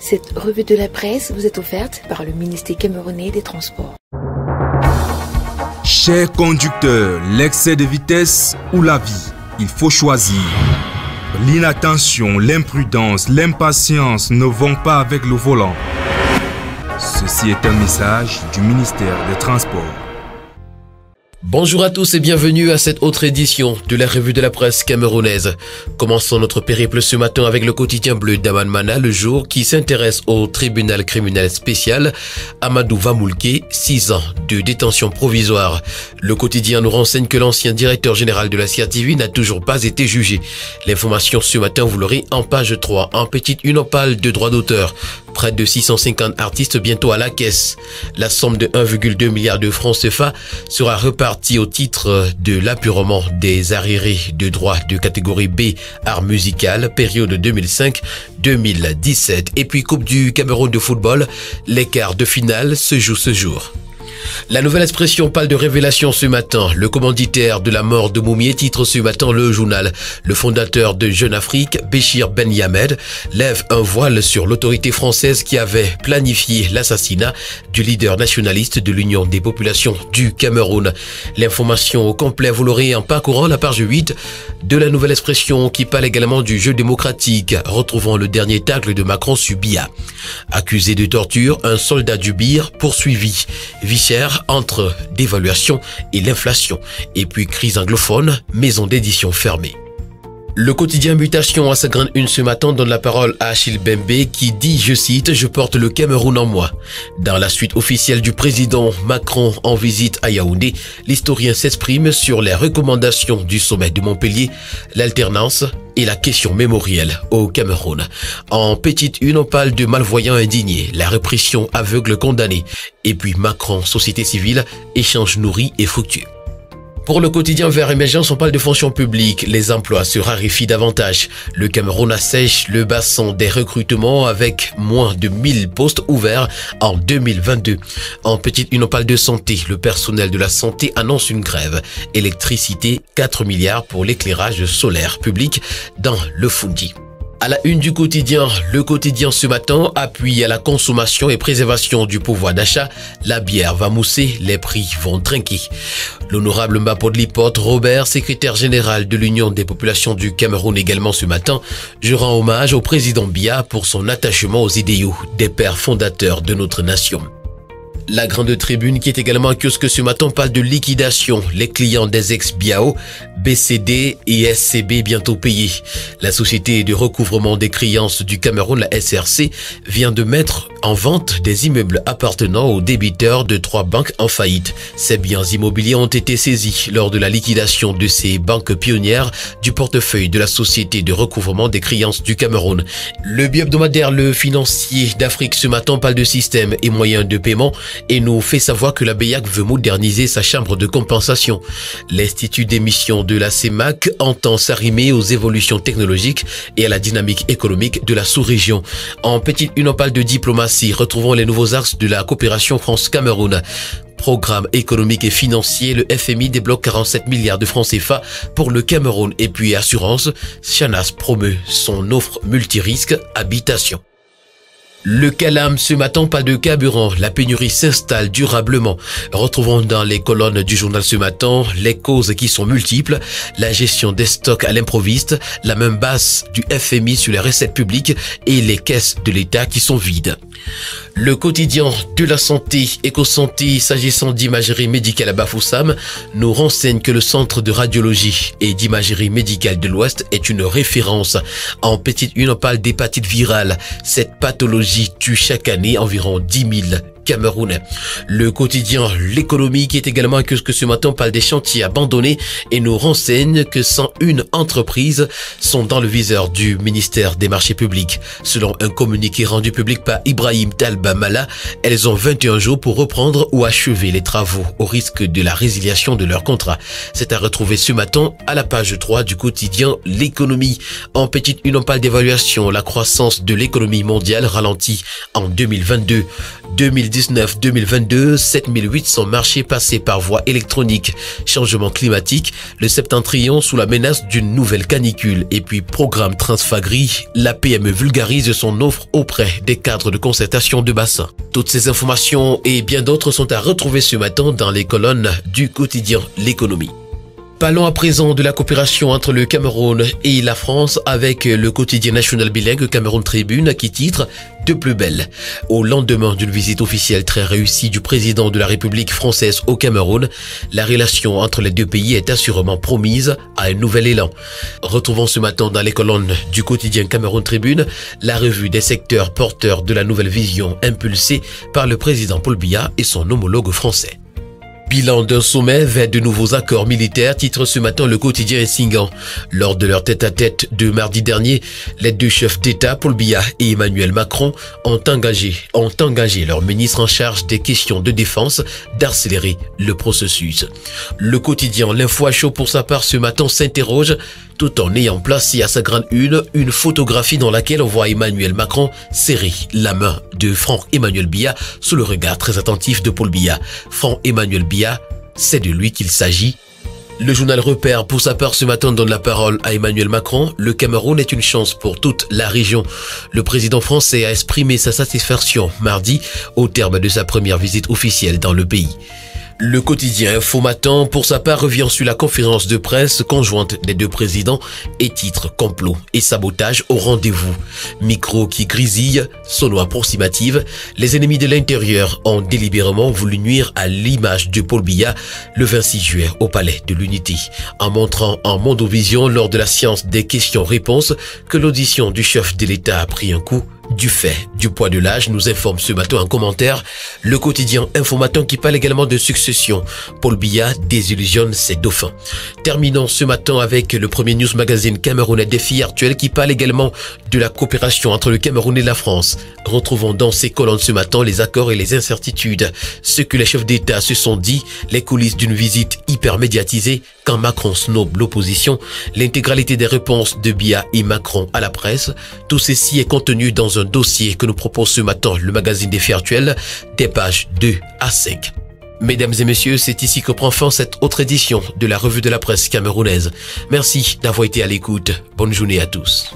Cette revue de la presse vous est offerte par le ministère camerounais des Transports. Chers conducteurs, l'excès de vitesse ou la vie, il faut choisir. L'inattention, l'imprudence, l'impatience ne vont pas avec le volant. Ceci est un message du ministère des Transports. Bonjour à tous et bienvenue à cette autre édition de la revue de la presse camerounaise. Commençons notre périple ce matin avec le quotidien bleu d'Amanmana, le jour qui s'intéresse au tribunal criminel spécial. Amadou Vamoulke, 6 ans de détention provisoire. Le quotidien nous renseigne que l'ancien directeur général de la CRTV n'a toujours pas été jugé. L'information ce matin, vous l'aurez en page 3. En petite une, on parle de droits d'auteur. Près de 650 artistes bientôt à la caisse. La somme de 1,2 milliard de francs CFA sera repartie au titre de l'apurement des arriérés de droits de catégorie B, art musical, période 2005-2017. Et puis Coupe du Cameroun de football, les quarts de finale se jouent ce jour. La Nouvelle Expression parle de révélation ce matin. Le commanditaire de la mort de Moumié titre ce matin le journal. Le fondateur de Jeune Afrique, Béchir Ben Yamed, lève un voile sur l'autorité française qui avait planifié l'assassinat du leader nationaliste de l'Union des populations du Cameroun. L'information au complet, vous l'aurez en parcourant la page 8 de la Nouvelle Expression qui parle également du jeu démocratique. Retrouvons le dernier tacle de Macron sur Biya. Accusé de torture, un soldat du BIR poursuivi. Vichère entre dévaluation et l'inflation. Et puis crise anglophone, maison d'édition fermée. Le quotidien Mutation à sa grande une ce matin donne la parole à Achille Bembe qui dit, je cite, « Je porte le Cameroun en moi ». Dans la suite officielle du président Macron en visite à Yaoundé, l'historien s'exprime sur les recommandations du sommet de Montpellier, l'alternance et la question mémorielle au Cameroun. En petite une, on parle de malvoyants indignés, la répression aveugle condamnée, et puis Macron, société civile, échange nourri et fructueux. Pour le quotidien Vert Émergence, on parle de fonction publique. Les emplois se raréfient davantage. Le Cameroun assèche le bassin des recrutements avec moins de 1000 postes ouverts en 2022. En petite une, on parle de santé. Le personnel de la santé annonce une grève. Électricité, 4 milliards pour l'éclairage solaire public dans le Fundi. À la une du quotidien, le quotidien ce matin appuie à la consommation et préservation du pouvoir d'achat. La bière va mousser, les prix vont trinquer. L'honorable Mbapodli-Pot Robert, secrétaire général de l'Union des populations du Cameroun également ce matin, je rends hommage au président Biya pour son attachement aux idéaux des pères fondateurs de notre nation. La grande tribune qui est également un kiosque ce matin parle de liquidation. Les clients des ex-Biao, BCD et SCB bientôt payés. La société de recouvrement des créances du Cameroun, la SRC, vient de mettre en vente des immeubles appartenant aux débiteurs de 3 banques en faillite. Ces biens immobiliers ont été saisis lors de la liquidation de ces banques pionnières du portefeuille de la société de recouvrement des créances du Cameroun. Le bi-hebdomadaire Le Financier d'Afrique ce matin parle de système et moyens de paiement et nous fait savoir que la BEAC veut moderniser sa chambre de compensation. L'Institut d'émission de la CEMAC entend s'arrimer aux évolutions technologiques et à la dynamique économique de la sous-région. En petite une, on parle de diplomatie. Retrouvons les nouveaux axes de la coopération France-Cameroun. Programme économique et financier, le FMI débloque 47 milliards de francs CFA pour le Cameroun. Et puis assurance, Chanas promeut son offre multirisque habitation. Le Calam ce matin, pas de carburant, la pénurie s'installe durablement. Retrouvons dans les colonnes du journal ce matin les causes qui sont multiples, la gestion des stocks à l'improviste, la main basse du FMI sur les recettes publiques et les caisses de l'État qui sont vides. Le quotidien de la santé, Éco-Santé, s'agissant d'imagerie médicale à Bafoussam, nous renseigne que le centre de radiologie et d'imagerie médicale de l'Ouest est une référence. En petite une, on parle d'hépatite virale. Cette pathologie tue chaque année environ 10 000 Camerounais. Le quotidien L'économie qui est également un kiosque ce matin parle des chantiers abandonnés et nous renseigne que 101 entreprises sont dans le viseur du ministère des marchés publics. Selon un communiqué rendu public par Ibrahim Talba Mala, elles ont 21 jours pour reprendre ou achever les travaux au risque de la résiliation de leur contrat. C'est à retrouver ce matin à la page 3 du quotidien L'économie. En petite une, on parle d'évaluation. La croissance de l'économie mondiale ralentit en 2022. 2019 2019-2022, 7800 marchés passés par voie électronique, changement climatique, le septentrion sous la menace d'une nouvelle canicule et puis programme Transfagri, la PME vulgarise son offre auprès des cadres de concertation de bassin. Toutes ces informations et bien d'autres sont à retrouver ce matin dans les colonnes du quotidien L'économie. Parlons à présent de la coopération entre le Cameroun et la France avec le quotidien national bilingue Cameroun Tribune qui titre « De plus belle ». Au lendemain d'une visite officielle très réussie du président de la République française au Cameroun, la relation entre les deux pays est assurément promise à un nouvel élan. Retrouvons ce matin dans les colonnes du quotidien Cameroun Tribune la revue des secteurs porteurs de la nouvelle vision impulsée par le président Paul Biya et son homologue français. Bilan d'un sommet vers de nouveaux accords militaires, titre ce matin le quotidien Essingan. Lors de leur tête-à-tête de mardi dernier, les deux chefs d'État, Paul Biya et Emmanuel Macron, ont engagé leur ministre en charge des questions de défense d'accélérer le processus. Le quotidien L'Info à chaud pour sa part ce matin s'interroge tout en ayant placé à sa grande une photographie dans laquelle on voit Emmanuel Macron serrer la main de Franck-Emmanuel Biya sous le regard très attentif de Paul Biya. Franck-Emmanuel Biya, c'est de lui qu'il s'agit. Le journal Repère, pour sa part, ce matin donne la parole à Emmanuel Macron. Le Cameroun est une chance pour toute la région. Le président français a exprimé sa satisfaction mardi au terme de sa première visite officielle dans le pays. Le quotidien Info Matin, pour sa part, revient sur la conférence de presse conjointe des deux présidents et titre « Complot et sabotage au rendez-vous ». Micro qui grésille, sono approximative, les ennemis de l'intérieur ont délibérément voulu nuire à l'image de Paul Biya le 26 juillet au Palais de l'Unité, en montrant en Mondovision lors de la séance des questions-réponses que l'audition du chef de l'État a pris un coup du fait du poids de l'âge, nous informe ce matin en commentaire le quotidien Info Matin qui parle également de succession. Paul Biya désillusionne ses dauphins. Terminons ce matin avec le premier news magazine camerounais Défi Actuel qui parle également de la coopération entre le Cameroun et la France. Retrouvons dans ces colonnes ce matin les accords et les incertitudes. Ce que les chefs d'État se sont dit, les coulisses d'une visite hyper médiatisée quand Macron snob l'opposition, l'intégralité des réponses de Biya et Macron à la presse. Tout ceci est contenu dans un dossier que nous propose ce matin le magazine Défi Actuel, des pages 2 à 5. Mesdames et messieurs, c'est ici que prend fin cette autre édition de la revue de la presse camerounaise. Merci d'avoir été à l'écoute. Bonne journée à tous.